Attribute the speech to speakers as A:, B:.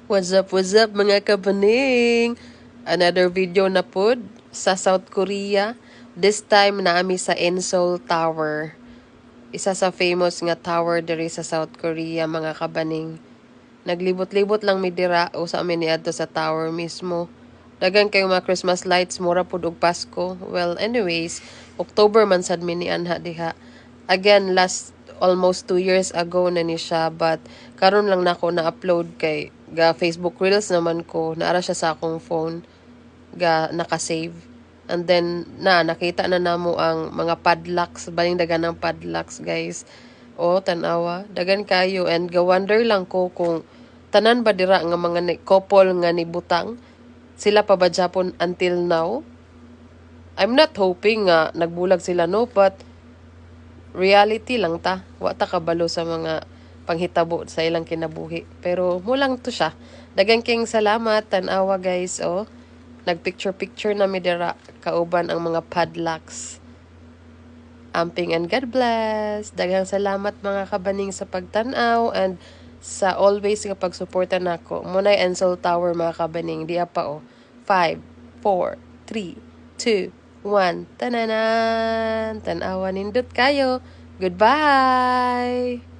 A: What's up mga kabaning? Another video na pod sa South Korea. This time naami sa Inseol Tower. Isa sa famous nga tower diri sa South Korea mga kabaning. Naglibot-libot lang mi dira o sa amin niadto sa tower mismo. Dagan kayo mga Christmas lights, mura pod og Pasko. Well, anyways, October man sad mi ni anha diha. Again, almost 2 years ago na ni siya, but karon lang nako na-upload kay ga Facebook Reels naman ko, naara siya sa akong phone, ga nakasave. And then, nakita na namo ang mga padlocks, baling dagan ng padlocks, guys. O, tanawa, dagan kayo, and ga-wonder lang ko kung tanan ba dira nga mga couple nga ni butang, sila pa ba Japon until now? I'm not hoping nga nagbulag sila, no, but reality lang ta. Wa ta kabalo sa mga panghitabo sa ilang kinabuhi. Pero mulang to siya. Dagang king salamat, tanawa guys, oh. Nagpicture-picture na mi dira kauban ang mga padlocks. Amping and God bless. Daghang salamat mga kabaning sa pagtanaw and sa always nga pagsuporta nako. Munay Inseol Tower mga kabaning, diya pa oh. 5, 4, 3, 2, 1. Tananan. Tanawa nindot kayo. Goodbye.